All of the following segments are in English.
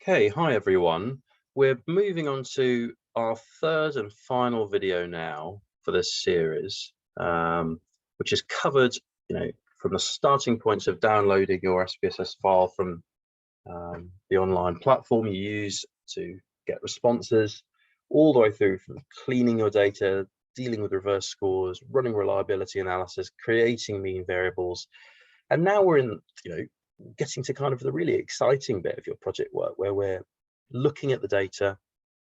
Okay, hi everyone. We're moving on to our third and final video now for this series, which is covered, from the starting points of downloading your SPSS file from the online platform you use to get responses, all the way through from cleaning your data, dealing with reverse scores, running reliability analysis, creating mean variables, and now we're in, getting to kind of the really exciting bit of your project work where we're looking at the data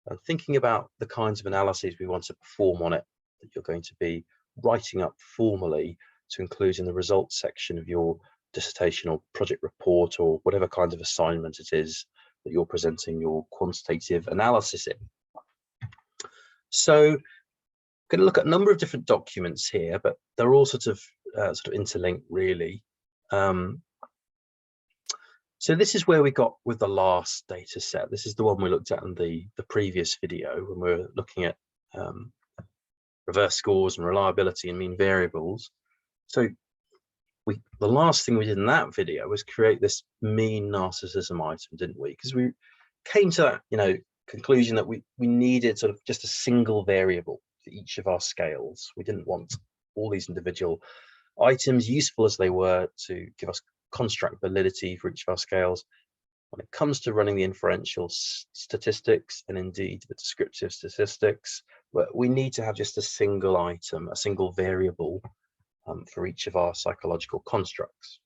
and thinking about the kinds of analyses we want to perform on it that you're going to be writing up formally to include in the results section of your dissertation or project report or whatever kind of assignment it is that you're presenting your quantitative analysis in. So I'm going to look at a number of different documents here, but they're all sort of interlinked really. So this is where we got with the last data set. This is the one we looked at in the previous video when we were looking at reverse scores and reliability and mean variables. So the last thing we did in that video was create this mean narcissism item, didn't we? Because we came to that, conclusion that we needed sort of just a single variable for each of our scales. We didn't want all these individual items, useful as they were to give us construct validity for each of our scales. When it comes to running the inferential statistics and indeed the descriptive statistics, we need to have just a single item, a single variable for each of our psychological constructs.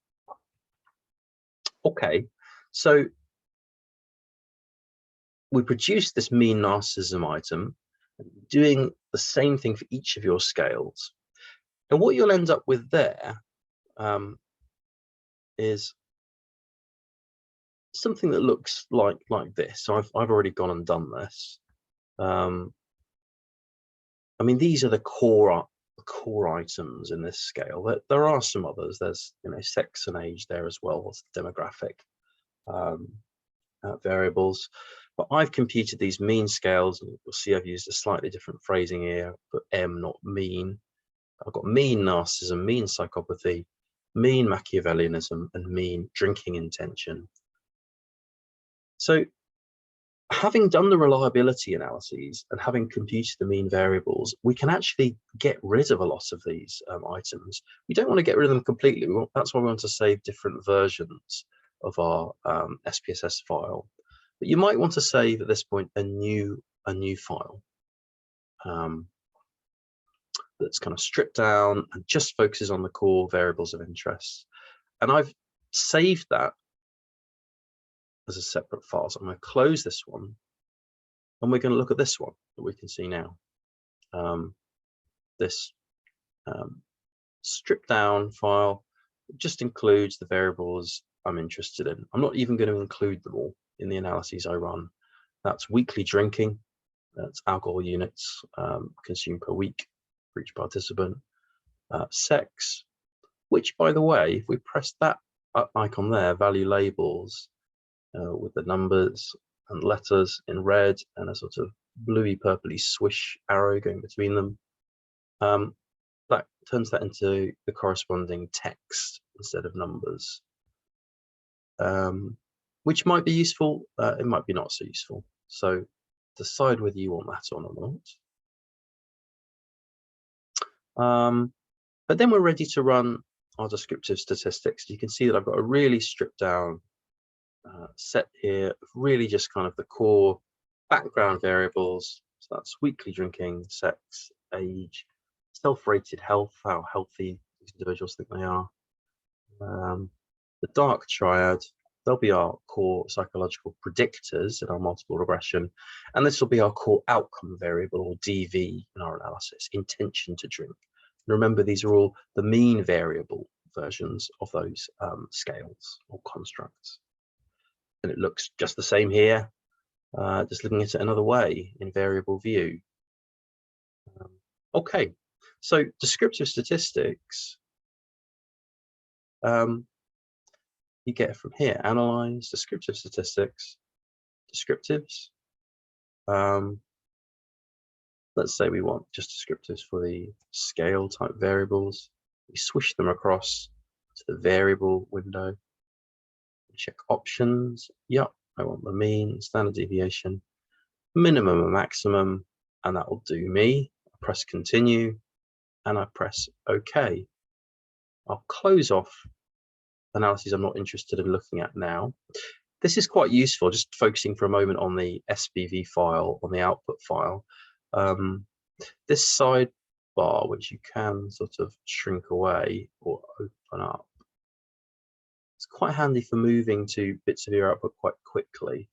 Okay, so we produced this mean narcissism item, doing the same thing for each of your scales. And what you'll end up with there is something that looks like this. So I've already gone and done this. I mean, these are the core items in this scale. There are some others. There's sex and age there as well. What's the demographic variables? But I've computed these mean scales, and you'll see I've used a slightly different phrasing here. But M, not mean. I've got mean narcissism, mean psychopathy, mean Machiavellianism, and mean drinking intention. So having done the reliability analyses and having computed the mean variables, we can actually get rid of a lot of these items. We don't want to get rid of them completely. That's why we want to save different versions of our SPSS file. But you might want to save at this point a new file that's kind of stripped down and just focuses on the core variables of interest. And I've saved that as a separate file. So I'm going to close this one, and we're going to look at this one that we can see now. This stripped down file just includes the variables I'm interested in. I'm not even going to include them all in the analyses I run. That's weekly drinking, that's alcohol units consumed per week for each participant, sex, which, by the way, if we press that icon there, value labels, with the numbers and letters in red and a sort of bluey purpley swish arrow going between them, that turns that into the corresponding text instead of numbers, which might be useful, it might be not so useful. So decide whether you want that or not. But then we're ready to run our descriptive statistics. You can see that I've got a really stripped down set here of really just kind of the core background variables. So that's weekly drinking, sex, age, self-rated health, how healthy these individuals think they are. The dark triad, they'll be our core psychological predictors in our multiple regression. And this will be our core outcome variable, or DV, in our analysis, intention to drink. And remember, these are all the mean variable versions of those scales or constructs. And it looks just the same here, just looking at it another way in variable view. Okay, so descriptive statistics, you get it from here: analyze, descriptive statistics, descriptives. Let's say we want just descriptives for the scale type variables. We swish them across to the variable window. Check options. Yep, I want the mean, standard deviation, minimum and maximum, and that will do me. I press continue and I press OK. I'll close off analyses I'm not interested in looking at now. This is quite useful, just focusing for a moment on the SPV file, on the output file. This sidebar, which you can sort of shrink away or open up, it's quite handy for moving to bits of your output quite quickly.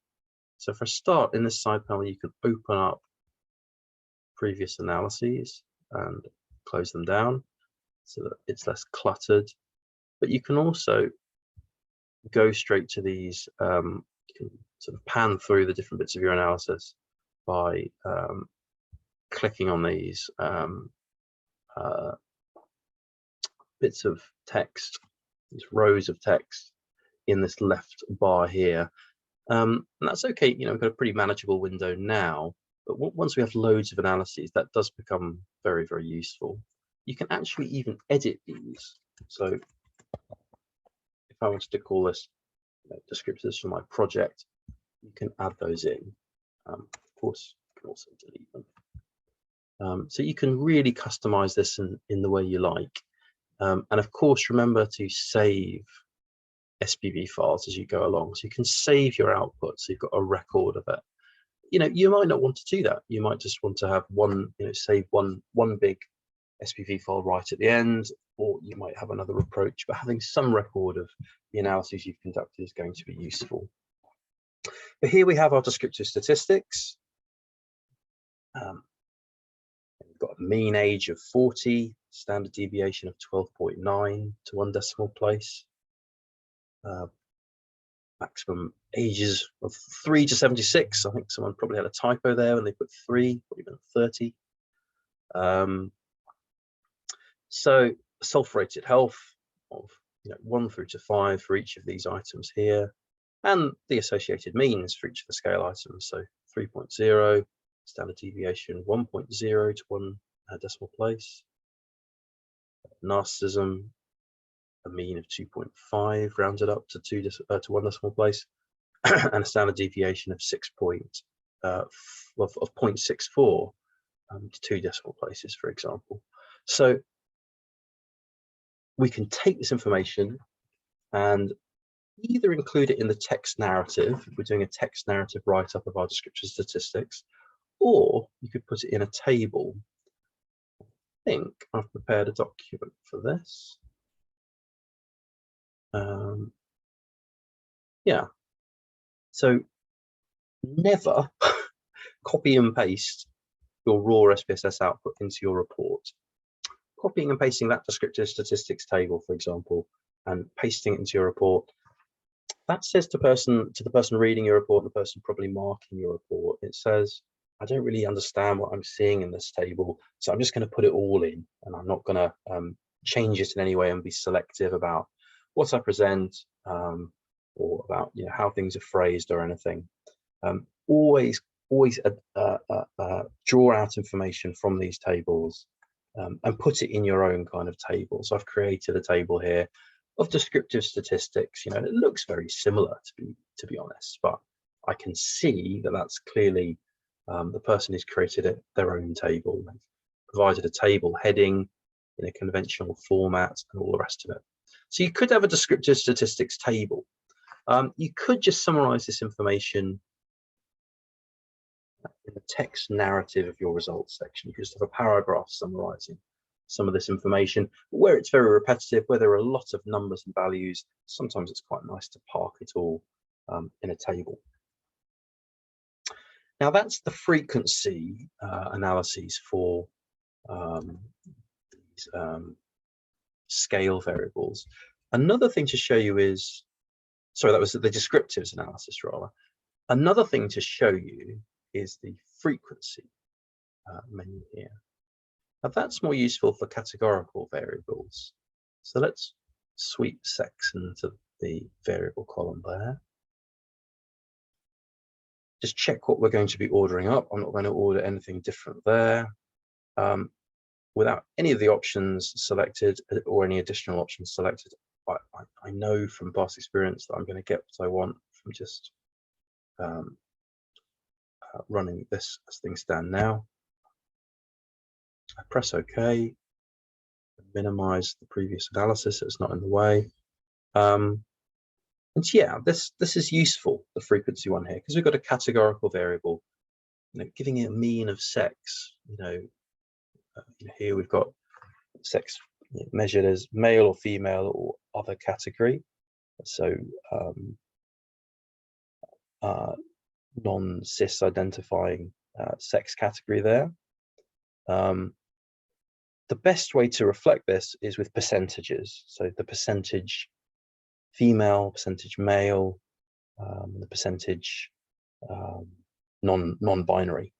So for a start, in this side panel, you can open up previous analyses and close them down so that it's less cluttered. But you can also go straight to these, you can sort of pan through the different bits of your analysis by clicking on these bits of text, these rows of text in this left bar here. And that's okay, you know, we've got a pretty manageable window now, but once we have loads of analyses, that does become very, very useful. You can actually even edit these. So if I wanted to call this, you know, descriptors for my project, you can add those in. Of course, you can also delete them. So you can really customize this in the way you like. And of course, remember to save SPV files as you go along. So you can save your output, so you've got a record of it. You know, you might not want to do that. You might just want to have one, you know, save one big SPV file right at the end, or you might have another approach, but having some record of the analyses you've conducted is going to be useful. But here we have our descriptive statistics. We've got a mean age of 40, standard deviation of 12.9 to 1 decimal place. Maximum ages of 3 to 76. I think someone probably had a typo there when they put 3, or even 30. So self-rated health of 1 through to 5 for each of these items here, and the associated means for each of the scale items. So 3.0, standard deviation 1.0 to 1 decimal place. Narcissism, a mean of 2.5 rounded up to 1 decimal place, and a standard deviation of 0.64 to 2 decimal places, for example. So we can take this information and either include it in the text narrative, if we're doing a text narrative write-up of our descriptive statistics, or you could put it in a table. I think I've prepared a document for this. Yeah, so never copy and paste your raw SPSS output into your report. Copying and pasting that descriptive statistics table, for example, and pasting it into your report, that says to the person reading your report, and the person probably marking your report, it says, I don't really understand what I'm seeing in this table, so I'm just going to put it all in, and I'm not going to change it in any way and be selective about what I present, or about how things are phrased or anything. Always draw out information from these tables and put it in your own kind of table. So I've created a table here of descriptive statistics. It looks very similar, to be honest, but I can see that that's clearly the person who's created their own table. They've provided a table heading in a conventional format and all the rest of it. So you could have a descriptive statistics table. You could just summarize this information in the text narrative of your results section. You could just have a paragraph summarizing some of this information. Where it's very repetitive, where there are a lot of numbers and values, sometimes it's quite nice to park it all in a table. Now that's the frequency analyses for these scale variables. Another thing to show you is, sorry, that was the descriptives analysis rather. Another thing to show you is the frequency menu here. Now that's more useful for categorical variables. So let's sweep section to the variable column there. Just check what we're going to be ordering up. I'm not going to order anything different there. Without any of the options selected or any additional options selected, I know from past experience that I'm going to get what I want from just running this as things stand now. I press OK, minimize the previous analysis so it's not in the way. And yeah, this is useful, the frequency one here, because we've got a categorical variable, giving it a mean of sex. Here we've got sex measured as male or female or other category, so non-cis identifying sex category there. The best way to reflect this is with percentages. So the percentage female, percentage male, the percentage non-binary.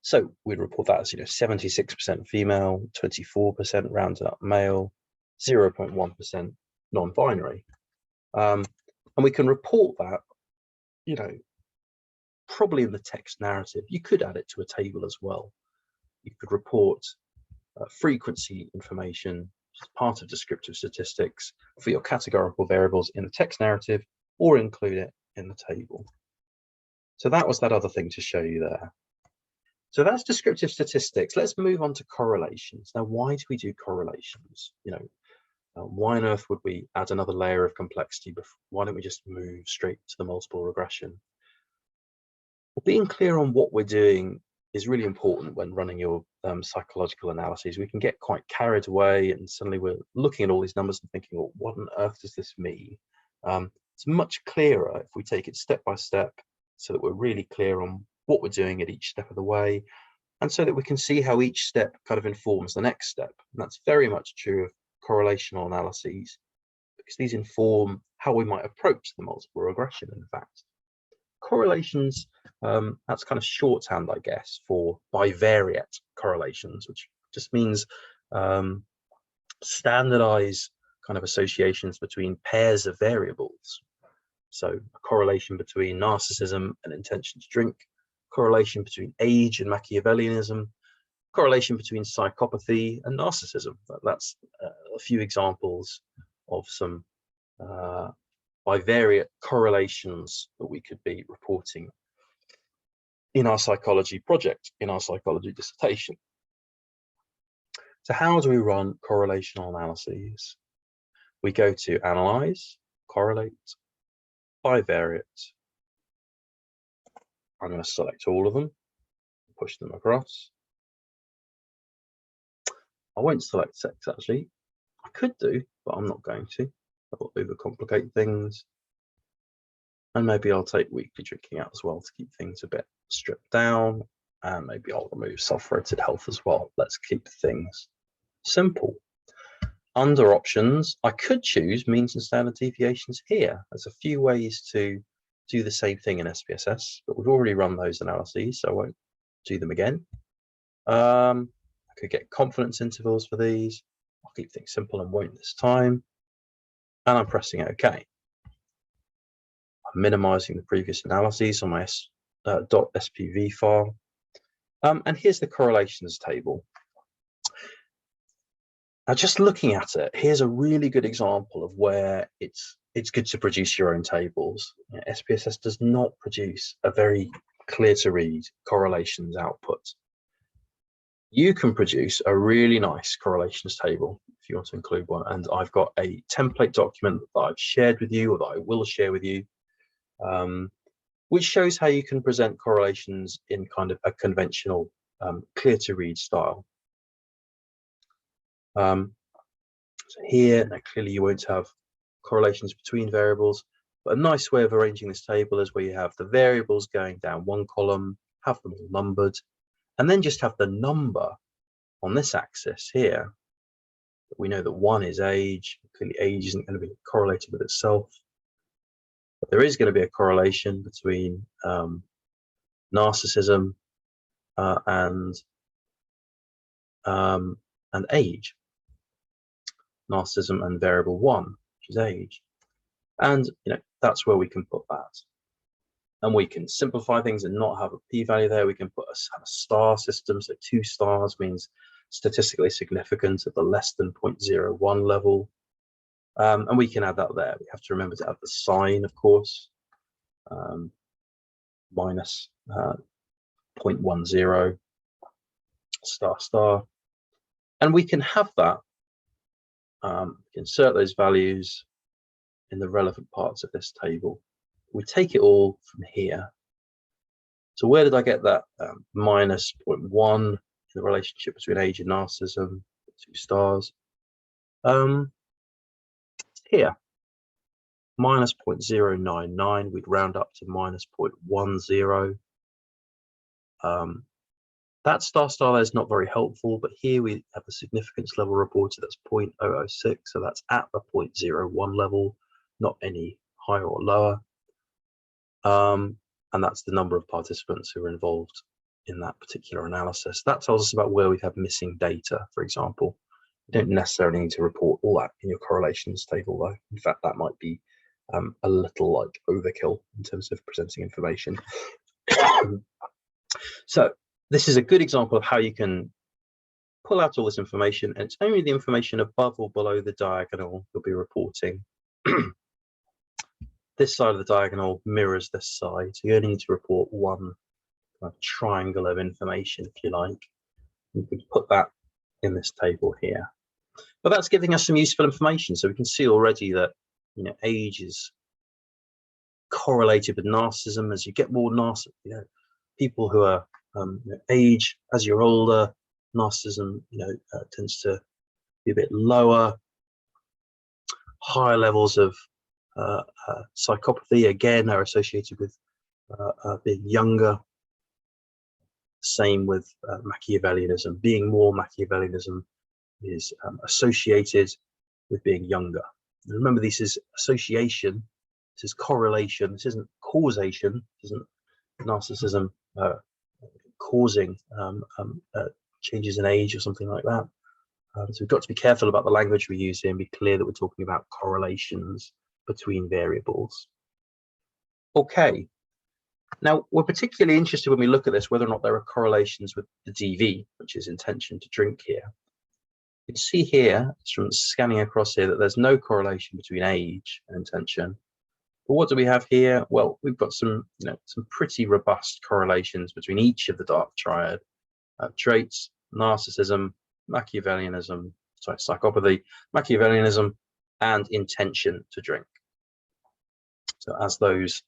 So we'd report that as 76% female, 24% rounded up male, 0.1% non-binary, and we can report that probably in the text narrative. You could add it to a table as well. You could report frequency information as part of descriptive statistics for your categorical variables in the text narrative, or include it in the table. So that was that other thing to show you there. So that's descriptive statistics. Let's move on to correlations. Now, why do we do correlations? Why on earth would we add another layer of complexity? Why don't we just move straight to the multiple regression? Well, being clear on what we're doing is really important when running your psychological analyses. We can get quite carried away, and suddenly we're looking at all these numbers and thinking, well, what on earth does this mean? It's much clearer if we take it step by step, so that we're really clear on what we're doing at each step of the way, and so that we can see how each step kind of informs the next step. And that's very much true of correlational analyses, because these inform how we might approach the multiple regression, in fact. Correlations, that's kind of shorthand, I guess, for bivariate correlations, which just means standardized kind of associations between pairs of variables. So a correlation between narcissism and intention to drink, correlation between age and Machiavellianism, correlation between psychopathy and narcissism. That's a few examples of some bivariate correlations that we could be reporting in our psychology project, in our psychology dissertation. So how do we run correlational analyses? We go to Analyze, Correlate, Bivariate. I'm going to select all of them, push them across. I won't select sex, actually. I could do, but I'm not going to. That will overcomplicate things. And maybe I'll take weekly drinking out as well to keep things a bit stripped down. And maybe I'll remove self-rated health as well. Let's keep things simple. Under options, I could choose means and standard deviations here. There's a few ways to do the same thing in SPSS, but we've already run those analyses, so I won't do them again. I could get confidence intervals for these. I'll keep things simple and won't this time. And I'm pressing OK. I'm minimizing the previous analyses on my .spv file. And here's the correlations table. Now, just looking at it, here's a really good example of where it's good to produce your own tables. SPSS does not produce a very clear to read correlations output. You can produce a really nice correlations table if you want to include one. And I've got a template document that I've shared with you, or that I will share with you, which shows how you can present correlations in kind of a conventional clear to read style. So here, now clearly you won't have correlations between variables, but a nice way of arranging this table is where you have the variables going down one column, have them all numbered, and then just have the number on this axis here. We know that 1 is age. Clearly age isn't going to be correlated with itself, but there is going to be a correlation between narcissism and age. Narcissism and variable 1, which is age. And that's where we can put that. And we can simplify things and not have a p-value there. We can put have a star system. So 2 stars means statistically significant at the less than 0.01 level. And we can add that there. We have to remember to add the sign, of course. minus 0.10 star star, and we can have that insert those values in the relevant parts of this table. We take it all from here. So where did I get that minus 0.1 the relationship between age and narcissism? 2 stars. Here, minus 0.099, we'd round up to minus 0.10. That star there is not very helpful, but here we have a significance level reported that's 0.006, so that's at the 0.01 level, not any higher or lower. And that's the number of participants who are involved in that particular analysis. That tells us about where we have missing data, for example. You don't necessarily need to report all that in your correlations table, though. In fact, that might be a little like overkill in terms of presenting information. So this is a good example of how you can pull out all this information, and it's only the information above or below the diagonal you'll be reporting. This side of the diagonal mirrors this side, so you only need to report one triangle of information, if you like. You could put that in this table here. But that's giving us some useful information, so we can see already that age is correlated with narcissism. As you get more narcissism, people who are age as you're older, narcissism tends to be a bit lower. Higher levels of psychopathy again are associated with being younger. Same with Machiavellianism. Being more Machiavellianism is associated with being younger. And remember, this is association, this is correlation, this isn't causation, this isn't narcissism causing changes in age or something like that. So we've got to be careful about the language we use here and be clear that we're talking about correlations between variables. Okay, now we're particularly interested when we look at this whether or not there are correlations with the DV, which is intention to drink here. You can see here, from scanning across here, that there's no correlation between age and intention. But what do we have here? Well, we've got some pretty robust correlations between each of the dark triad traits: narcissism, Machiavellianism, psychopathy, Machiavellianism, and intention to drink. So as those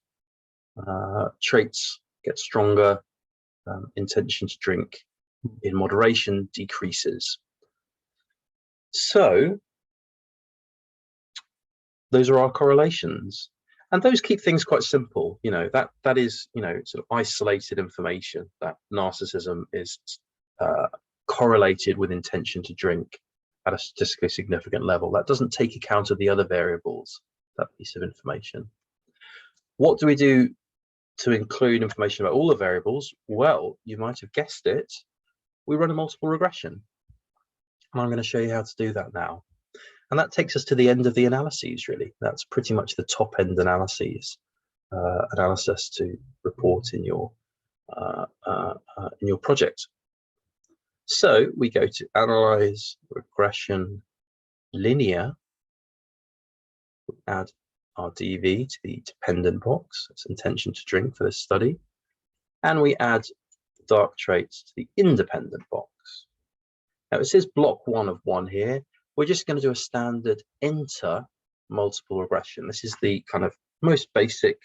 traits get stronger, intention to drink in moderation decreases. So those are our correlations, and those keep things quite simple. That is sort of isolated information that narcissism is correlated with intention to drink at a statistically significant level. That doesn't take account of the other variables, that piece of information. What do we do to include information about all the variables? Well, you might have guessed it, we run a multiple regression. And I'm going to show you how to do that now. And that takes us to the end of the analyses, really. That's pretty much the top end analysis to report in your project. So we go to Analyze, Regression, Linear. We add our DV to the dependent box. It's intention to drink for this study. And we add dark traits to the independent box. Now it says block 1 of 1 here. We're just going to do a standard enter multiple regression. This is the kind of most basic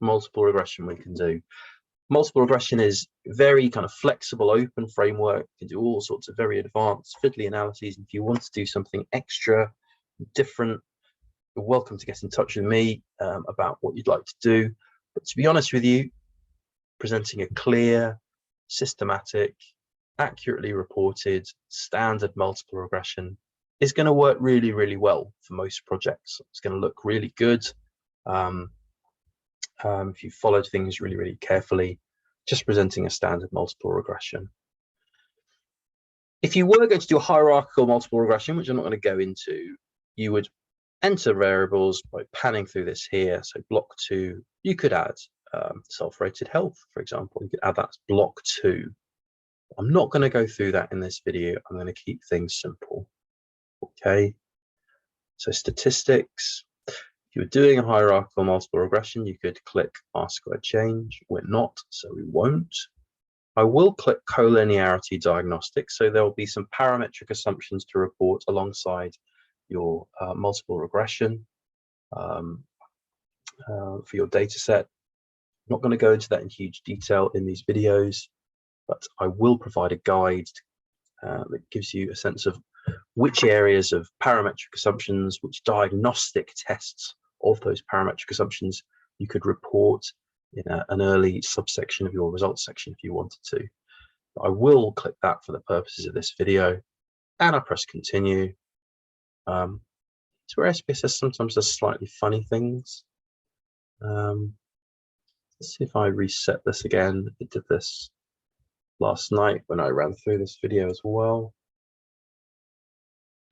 multiple regression we can do. Multiple regression is very kind of flexible, open framework. You can do all sorts of very advanced fiddly analyses. And if you want to do something extra, different, you're welcome to get in touch with me about what you'd like to do. But to be honest with you, presenting a clear, systematic, accurately reported, standard multiple regression is going to work really, really well for most projects. It's going to look really good if you followed things really, really carefully, just presenting a standard multiple regression. If you were going to do a hierarchical multiple regression, which I'm not going to go into, you would enter variables by panning through this here. So block 2, you could add self-rated health, for example. You could add that as block 2. I'm not going to go through that in this video. I'm going to keep things simple. Okay, so statistics. If you were doing a hierarchical multiple regression, you could click R-squared change. We're not, so we won't. I will click collinearity diagnostic, so there will be some parametric assumptions to report alongside your multiple regression for your data set. I'm not going to go into that in huge detail in these videos, but I will provide a guide that gives you a sense of which areas of parametric assumptions, which diagnostic tests of those parametric assumptions you could report in an early subsection of your results section if you wanted to. But I will click that for the purposes of this video, and I press continue. It's where SPSS sometimes does slightly funny things. Let's see if I reset this again. It did this last night when I ran through this video as well.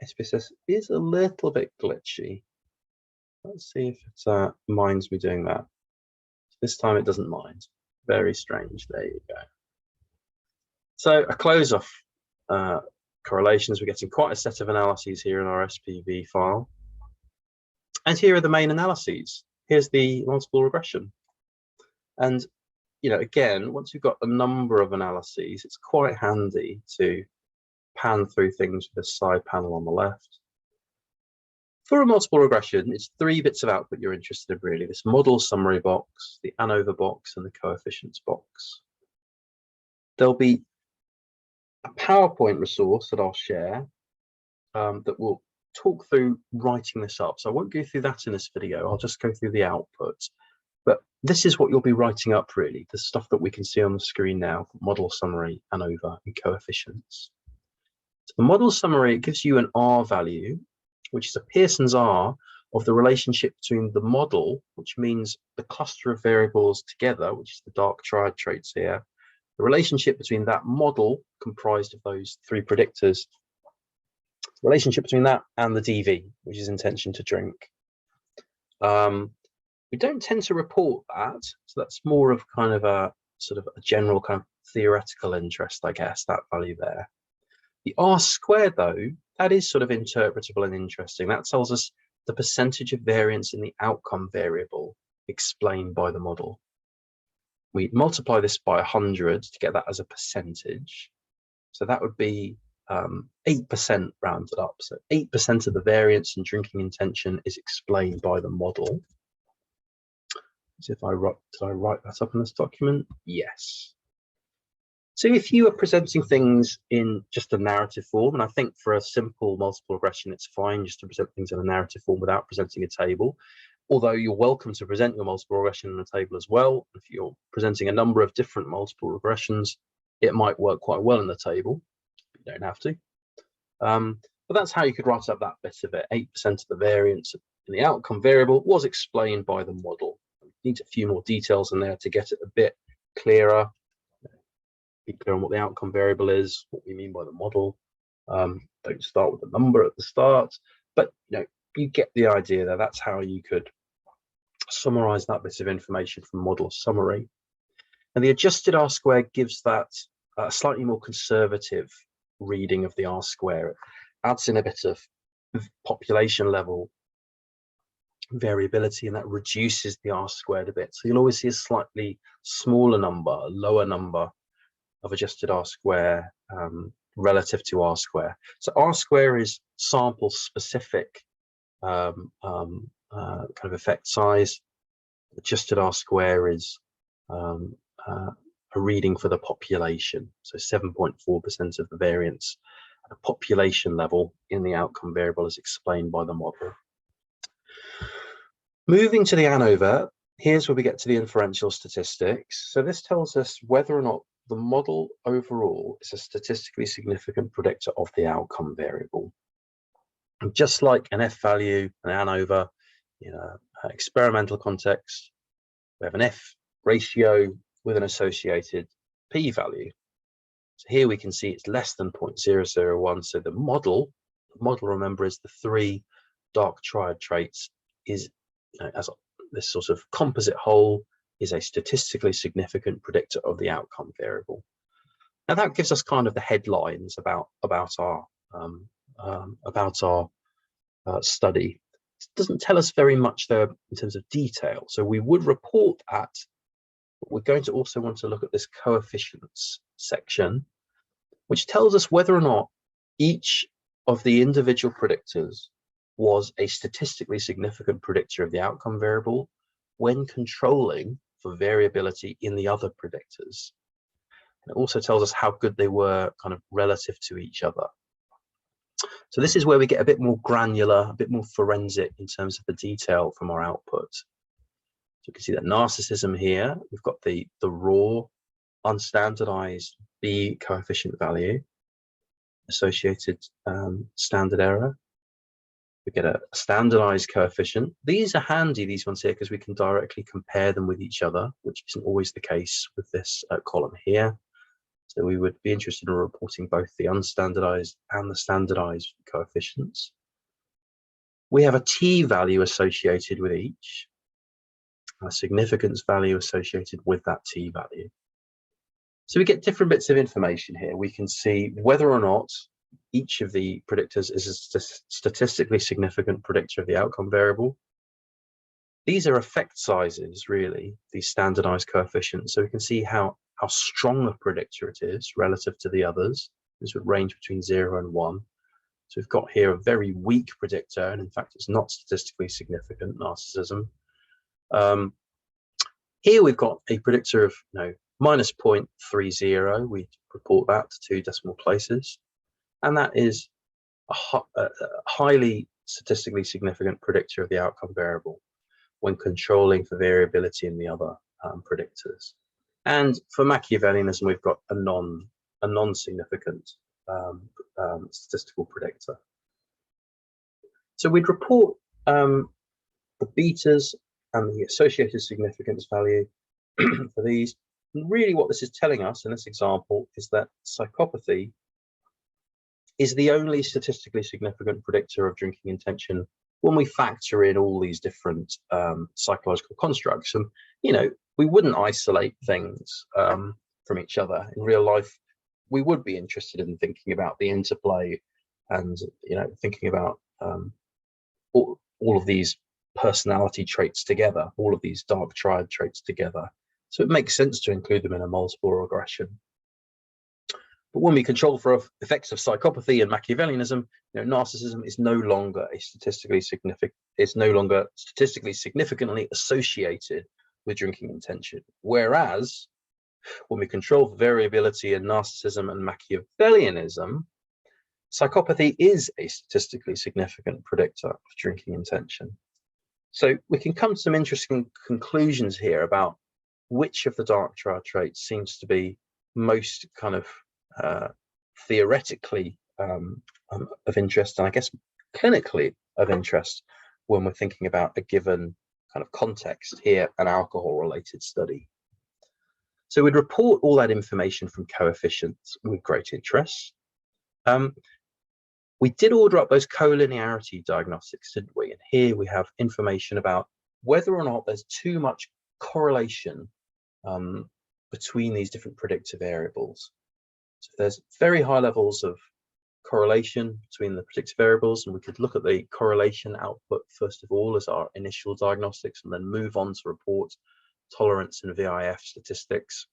SPSS is a little bit glitchy. Let's see if it minds me doing that. This time it doesn't mind. Very strange. There you go. So a close off correlations. We're getting quite a set of analyses here in our SPV file. And here are the main analyses. Here's the multiple regression. And, you know, again, once you've got a number of analyses, it's quite handy to pan through things with this side panel on the left. For a multiple regression, it's 3 bits of output you're interested in, really. This model summary box, the ANOVA box, and the coefficients box. There'll be a PowerPoint resource that I'll share that will talk through writing this up. So I won't go through that in this video. I'll just go through the output. But this is what you'll be writing up, really, the stuff that we can see on the screen now, model summary, ANOVA, and coefficients. So the model summary, it gives you an R value, which is a Pearson's R of the relationship between the model, which means the cluster of variables together, which is the dark triad traits here, the relationship between that model comprised of those 3 predictors, the relationship between that and the DV, which is intention to drink. We don't tend to report that, so that's more of kind of a sort of a general kind of theoretical interest, I guess, that value there. The R-squared, though, that is sort of interpretable and interesting. That tells us the percentage of variance in the outcome variable explained by the model. We multiply this by 100 to get that as a percentage. So that would be 8% rounded up. So 8% of the variance in drinking intention is explained by the model. So if I write, did I write that up in this document? Yes. So if you are presenting things in just a narrative form, and I think for a simple multiple regression, it's fine just to present things in a narrative form without presenting a table, although you're welcome to present your multiple regression in a table as well. If you're presenting a number of different multiple regressions, it might work quite well in the table. You don't have to. But that's how you could write up that bit of it. 8% of the variance in the outcome variable was explained by the model. You need a few more details in there to get it a bit clearer. Be clear on what the outcome variable is, what we mean by the model. Don't start with a number at the start, but you know, you get the idea there. That's how you could summarize that bit of information from model summary. And the adjusted R-squared gives that a slightly more conservative reading of the R-square. It adds in a bit of population level variability, and that reduces the R-squared a bit. So you'll always see a slightly smaller number, a lower number of adjusted R-square relative to R-square. So R-square is sample specific kind of effect size. Adjusted R-square is a reading for the population. So 7.4% of the variance at a population level in the outcome variable is explained by the model. Moving to the ANOVA, here's where we get to the inferential statistics. So this tells us whether or not the model overall is a statistically significant predictor of the outcome variable. And just like an F value, an ANOVA, in an experimental context, we have an F ratio with an associated P value. So here we can see it's less than 0.001. So the model, remember, is the 3 dark triad traits, is as this sort of composite whole is a statistically significant predictor of the outcome variable. Now that gives us kind of the headlines about our study. doesn't tell us very much there in terms of detail. So we would report that, but we're going to also want to look at this coefficients section, which tells us whether or not each of the individual predictors was a statistically significant predictor of the outcome variable when controlling for variability in the other predictors. It also tells us how good they were kind of relative to each other. So this is where we get a bit more granular, a bit more forensic in terms of the detail from our output. So you can see that narcissism here, we've got the raw, unstandardized B coefficient value, associated standard error. We get a standardized coefficient. These are handy, these ones here, because we can directly compare them with each other, which isn't always the case with this column here. So we would be interested in reporting both the unstandardized and the standardized coefficients. We have a t-value associated with each, a significance value associated with that t-value. So we get different bits of information here. We can see whether or not each of the predictors is a statistically significant predictor of the outcome variable. These are effect sizes, really, these standardized coefficients. So we can see how strong a predictor it is relative to the others. This would range between 0 and 1. So we've got here a very weak predictor, and in fact, it's not statistically significant, narcissism. Here we've got a predictor of minus 0.30. We report that to 2 decimal places, and that is a highly statistically significant predictor of the outcome variable when controlling for variability in the other predictors. And for Machiavellianism, we've got a non-significant statistical predictor. So we'd report the betas and the associated significance value for these. And really what this is telling us in this example is that psychopathy is the only statistically significant predictor of drinking intention when we factor in all these different psychological constructs. And we wouldn't isolate things from each other. In real life, we would be interested in thinking about the interplay and thinking about all of these personality traits together, all of these dark triad traits together. So it makes sense to include them in a multiple regression. But when we control for effects of psychopathy and Machiavellianism, narcissism is no longer statistically significantly associated with drinking intention. Whereas when we control for variability in narcissism and Machiavellianism, psychopathy is a statistically significant predictor of drinking intention. So we can come to some interesting conclusions here about which of the dark triad traits seems to be most kind of theoretically of interest, and I guess clinically of interest when we're thinking about a given kind of context, here an alcohol related study. So we'd report all that information from coefficients with great interest. We did order up those collinearity diagnostics, didn't we? And here we have information about whether or not there's too much correlation between these different predictive variables. So there's very high levels of correlation between the predictive variables, and we could look at the correlation output first of all as our initial diagnostics, and then move on to report tolerance and VIF statistics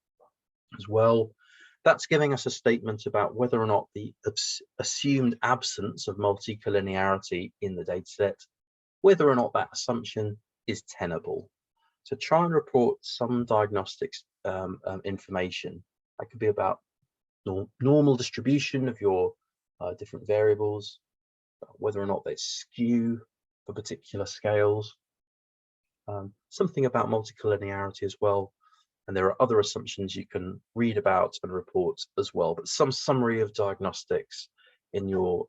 as well. That's giving us a statement about whether or not the assumed absence of multicollinearity in the dataset, whether or not that assumption is tenable. So try and report some diagnostics information. That could be about normal distribution of your different variables, whether or not they skew for particular scales, something about multicollinearity as well. And there are other assumptions you can read about and report as well, but some summary of diagnostics in your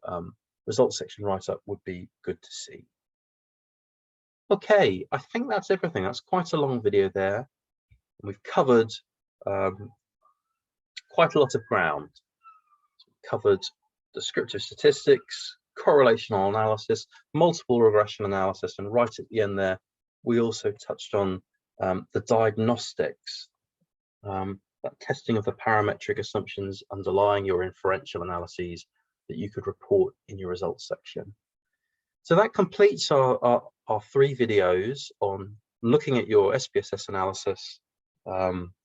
results section write-up would be good to see. Okay, I think that's everything. That's quite a long video there. We've covered quite a lot of ground. We've covered descriptive statistics, correlational analysis, multiple regression analysis, and right at the end there, we also touched on the diagnostics, that testing of the parametric assumptions underlying your inferential analyses that you could report in your results section. So that completes our 3 videos on looking at your SPSS analysis,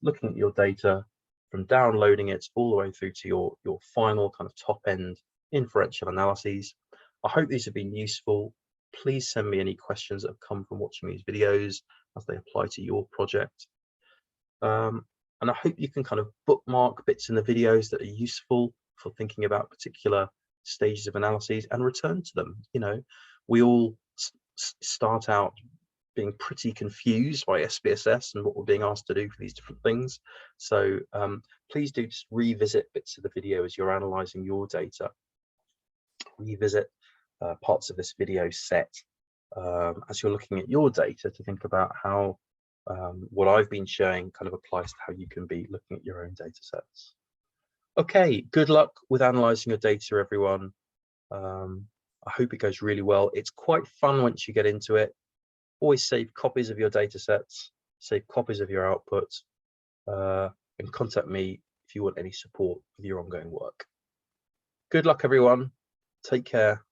looking at your data from downloading it all the way through to your final kind of top end inferential analyses. I hope these have been useful. Please send me any questions that have come from watching these videos as they apply to your project. And I hope you can kind of bookmark bits in the videos that are useful for thinking about particular stages of analyses and return to them. You know, we all start out being pretty confused by SPSS and what we're being asked to do for these different things. So please do just revisit bits of the video as you're analysing your data. Revisit parts of this video set as you're looking at your data to think about how what I've been showing kind of applies to how you can be looking at your own data sets. Okay, good luck with analysing your data, everyone. I hope it goes really well. It's quite fun once you get into it. Always save copies of your data sets, save copies of your outputs, and contact me if you want any support with your ongoing work. Good luck, everyone. Take care.